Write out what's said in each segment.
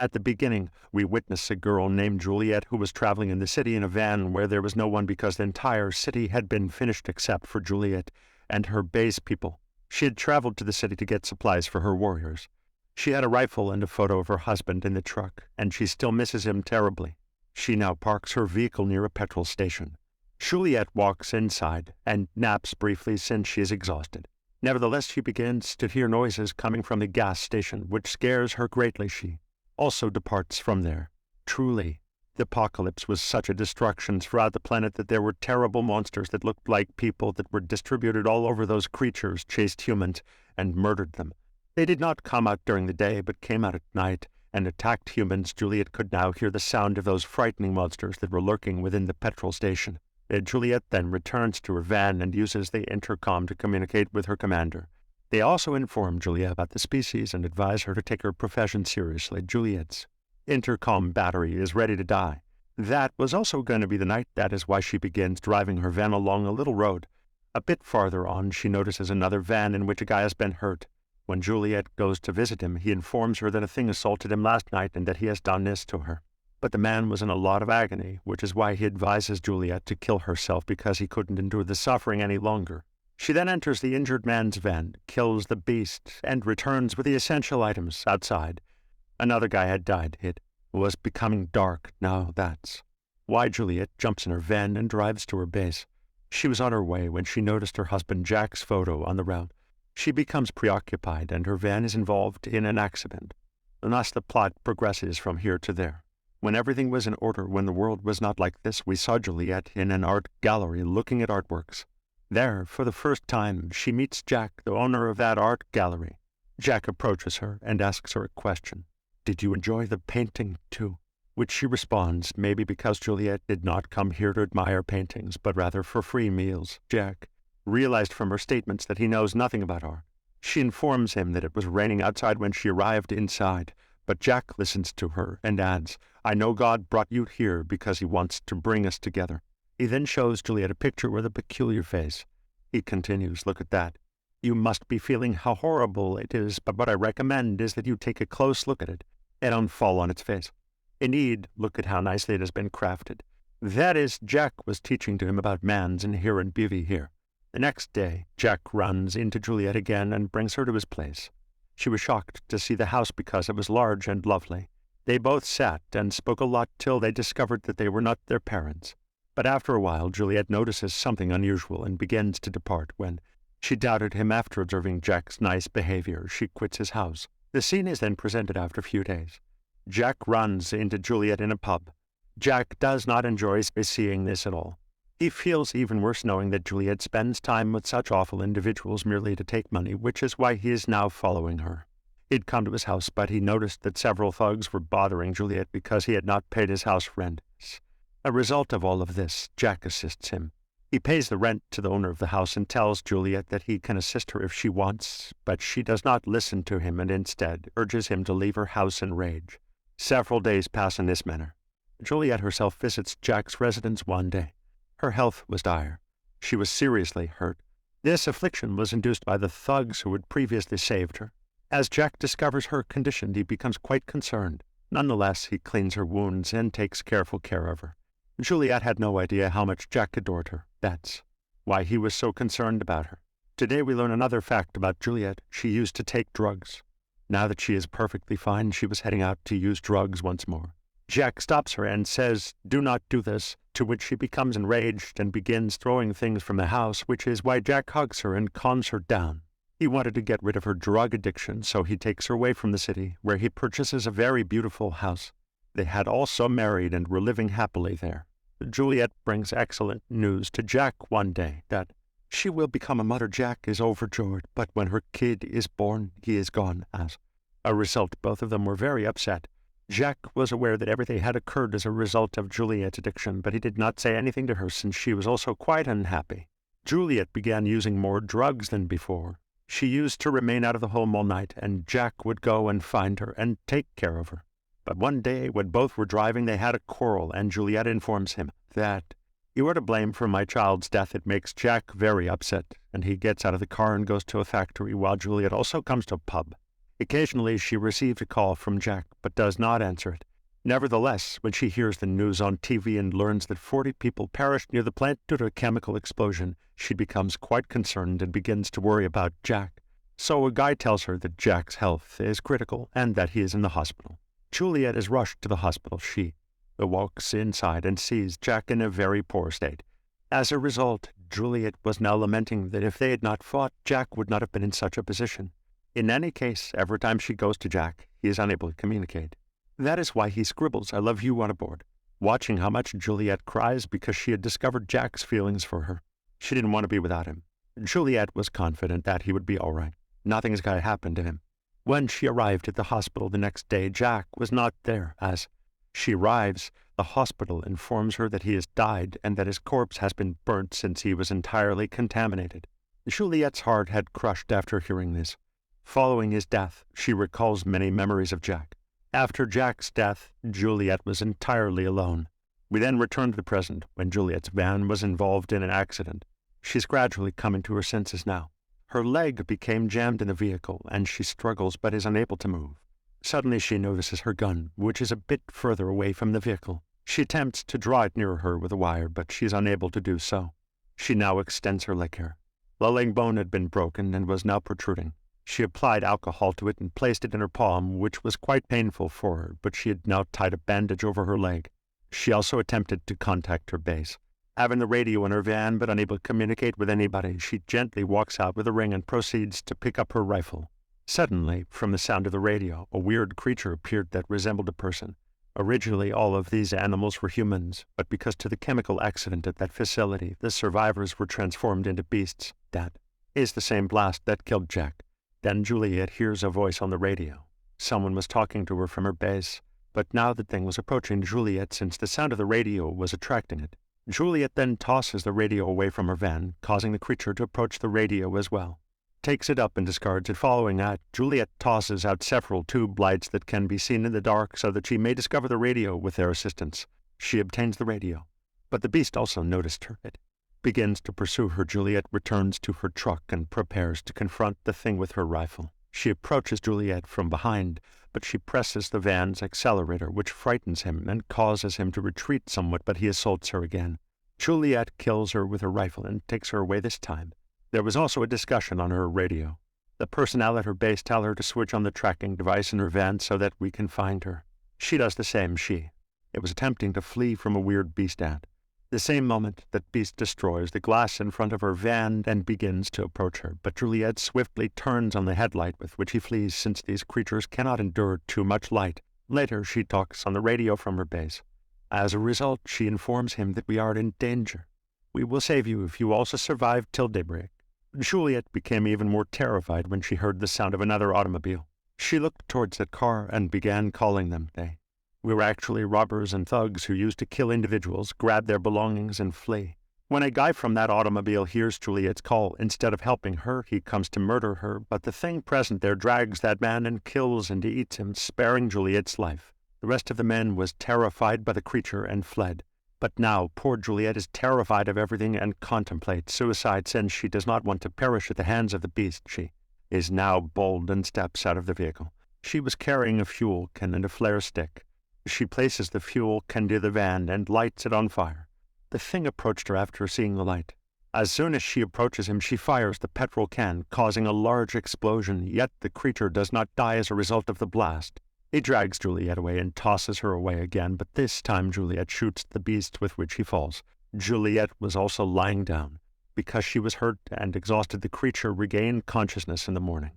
At the beginning, we witness a girl named Juliet who was traveling in the city in a van where there was no one because the entire city had been finished except for Juliet and her base people. She had traveled to the city to get supplies for her warriors. She had a rifle and a photo of her husband in the truck, and she still misses him terribly. She now parks her vehicle near a petrol station. Juliet walks inside and naps briefly since she is exhausted. Nevertheless, she begins to hear noises coming from the gas station, which scares her greatly. She also departs from there. Truly, the apocalypse was such a destruction throughout the planet that there were terrible monsters that looked like people that were distributed all over. Those creatures chased humans and murdered them. They did not come out during the day, but came out at night and attacked humans. Juliet could now hear the sound of those frightening monsters that were lurking within the petrol station. Juliet then returns to her van and uses the intercom to communicate with her commander. They also inform Juliet about the species and advise her to take her profession seriously. Juliet's intercom battery is ready to die. That was also going to be the night. That is why she begins driving her van along a little road. A bit farther on, she notices another van in which a guy has been hurt. When Juliet goes to visit him, he informs her that a thing assaulted him last night and that he has done this to her. But the man was in a lot of agony, which is why he advises Juliet to kill herself because he couldn't endure the suffering any longer. She then enters the injured man's van, kills the beast, and returns with the essential items outside. Another guy had died. It was becoming dark. Now that's why Juliet jumps in her van and drives to her base. She was on her way when she noticed her husband Jack's photo on the route. She becomes preoccupied, and her van is involved in an accident. Thus the plot progresses from here to there. When everything was in order, when the world was not like this, we saw Juliet in an art gallery looking at artworks. There, for the first time, she meets Jack, the owner of that art gallery. Jack approaches her and asks her a question. "Did you enjoy the painting, too?" Which she responds, maybe because Juliet did not come here to admire paintings, but rather for free meals. Jack realized from her statements that he knows nothing about art. She informs him that it was raining outside when she arrived inside, but Jack listens to her and adds, "I know God brought you here because he wants to bring us together." He then shows Juliet a picture with a peculiar face. He continues, "Look at that. You must be feeling how horrible it is, but what I recommend is that you take a close look at it and don't fall on its face. Indeed, look at how nicely it has been crafted." That is, Jack was teaching to him about man's inherent beauty here. The next day, Jack runs into Juliet again and brings her to his place. She was shocked to see the house because it was large and lovely. They both sat and spoke a lot till they discovered that they were not their parents. But after a while, Juliet notices something unusual and begins to depart. When she doubted him after observing Jack's nice behavior, she quits his house. The scene is then presented after a few days. Jack runs into Juliet in a pub. Jack does not enjoy seeing this at all. He feels even worse knowing that Juliet spends time with such awful individuals merely to take money, which is why he is now following her. He'd come to his house, but he noticed that several thugs were bothering Juliet because he had not paid his house rent. As a result of all of this, Jack assists him. He pays the rent to the owner of the house and tells Juliet that he can assist her if she wants, but she does not listen to him and instead urges him to leave her house in rage. Several days pass in this manner. Juliet herself visits Jack's residence one day. Her health was dire. She was seriously hurt. This affliction was induced by the thugs who had previously saved her. As Jack discovers her condition, he becomes quite concerned. Nonetheless, he cleans her wounds and takes careful care of her. Juliet had no idea how much Jack adored her. That's why he was so concerned about her. Today we learn another fact about Juliet. She used to take drugs. Now that she is perfectly fine, she was heading out to use drugs once more. Jack stops her and says, "Do not do this," to which she becomes enraged and begins throwing things from the house, which is why Jack hugs her and calms her down. He wanted to get rid of her drug addiction, so he takes her away from the city, where he purchases a very beautiful house. They had also married and were living happily there. Juliet brings excellent news to Jack one day that she will become a mother. Jack is overjoyed, but when her kid is born, he is gone. As a result, both of them were very upset. Jack was aware that everything had occurred as a result of Juliet's addiction, but he did not say anything to her since she was also quite unhappy. Juliet began using more drugs than before. She used to remain out of the home all night, and Jack would go and find her and take care of her. But one day, when both were driving, they had a quarrel, and Juliet informs him that, "You are to blame for my child's death." It makes Jack very upset, and he gets out of the car and goes to a factory, while Juliet also comes to a pub. Occasionally she receives a call from Jack, but does not answer it. Nevertheless, when she hears the news on TV and learns that 40 people perished near the plant due to a chemical explosion, she becomes quite concerned and begins to worry about Jack. So a guy tells her that Jack's health is critical and that he is in the hospital. Juliet is rushed to the hospital. She walks inside and sees Jack in a very poor state. As a result, Juliet was now lamenting that if they had not fought, Jack would not have been in such a position. In any case, every time she goes to Jack, he is unable to communicate. That is why he scribbles, "I love you" on a board. Watching how much Juliet cries because she had discovered Jack's feelings for her. She didn't want to be without him. Juliet was confident that he would be all right. Nothing's going to happen to him. When she arrived at the hospital the next day, Jack was not there. As she arrives, the hospital informs her that he has died and that his corpse has been burnt since he was entirely contaminated. Juliet's heart had crushed after hearing this. Following his death, she recalls many memories of Jack. After Jack's death, Juliet was entirely alone. We then return to the present, when Juliet's van was involved in an accident. She's gradually coming to her senses now. Her leg became jammed in the vehicle, and she struggles but is unable to move. Suddenly she notices her gun, which is a bit further away from the vehicle. She attempts to draw it nearer her with a wire, but she is unable to do so. She now extends her leg hair. The leg bone had been broken and was now protruding. She applied alcohol to it and placed it in her palm, which was quite painful for her, but she had now tied a bandage over her leg. She also attempted to contact her base. Having the radio in her van but unable to communicate with anybody, she gently walks out with a ring and proceeds to pick up her rifle. Suddenly, from the sound of the radio, a weird creature appeared that resembled a person. Originally, all of these animals were humans, but because of the chemical accident at that facility, the survivors were transformed into beasts. That is the same blast that killed Jack. Then Juliet hears a voice on the radio. Someone was talking to her from her base, but now the thing was approaching Juliet since the sound of the radio was attracting it. Juliet then tosses the radio away from her van, causing the creature to approach the radio as well. Takes it up and discards it. Following that, Juliet tosses out several tube lights that can be seen in the dark so that she may discover the radio with their assistance. She obtains the radio, but the beast also noticed her. It begins to pursue her. Juliet returns to her truck and prepares to confront the thing with her rifle. She approaches Juliet from behind, but she presses the van's accelerator, which frightens him and causes him to retreat somewhat, but he assaults her again. Juliet kills her with her rifle and takes her away this time. There was also a discussion on her radio. The personnel at her base tell her to switch on the tracking device in her van so that we can find her. She does the same. It was attempting to flee from a weird beast at the same moment that beast destroys the glass in front of her van and begins to approach her, but Juliet swiftly turns on the headlight with which he flees since these creatures cannot endure too much light. Later, she talks on the radio from her base. As a result, she informs him that we are in danger. "We will save you if you also survive till daybreak." Juliet became even more terrified when she heard the sound of another automobile. She looked towards that car and began calling them. They were actually robbers and thugs who used to kill individuals, grab their belongings, and flee. When a guy from that automobile hears Juliet's call, instead of helping her, he comes to murder her, but the thing present there drags that man and kills and eats him, sparing Juliet's life. The rest of the men was terrified by the creature and fled. But now poor Juliet is terrified of everything and contemplates suicide since she does not want to perish at the hands of the beast. She is now bold and steps out of the vehicle. She was carrying a fuel can and a flare stick. She places the fuel can near the van and lights it on fire. The thing approached her after seeing the light. As soon as she approaches him, she fires the petrol can, causing a large explosion, yet the creature does not die as a result of the blast. He drags Juliet away and tosses her away again, but this time Juliet shoots the beast with which he falls. Juliet was also lying down. Because she was hurt and exhausted, the creature regained consciousness in the morning.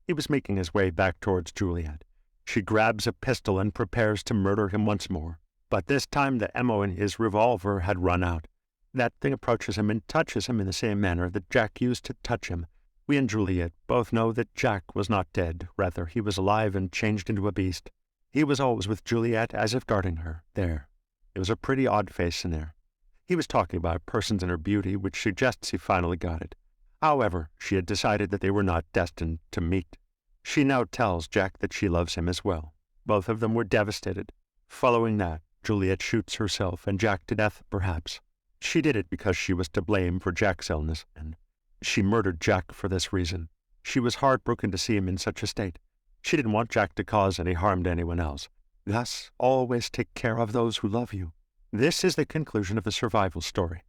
He was making his way back towards Juliet. She grabs a pistol and prepares to murder him once more. But this time the ammo in his revolver had run out. That thing approaches him and touches him in the same manner that Jack used to touch him. We and Juliet both know that Jack was not dead. Rather, he was alive and changed into a beast. He was always with Juliet, as if guarding her. There. It was a pretty odd face in there. He was talking about persons and her beauty, which suggests he finally got it. However, she had decided that they were not destined to meet. She now tells Jack that she loves him as well. Both of them were devastated. Following that, Juliet shoots herself and Jack to death, perhaps. She did it because she was to blame for Jack's illness, and she murdered Jack for this reason. She was heartbroken to see him in such a state. She didn't want Jack to cause any harm to anyone else. Thus, always take care of those who love you. This is the conclusion of the survival story.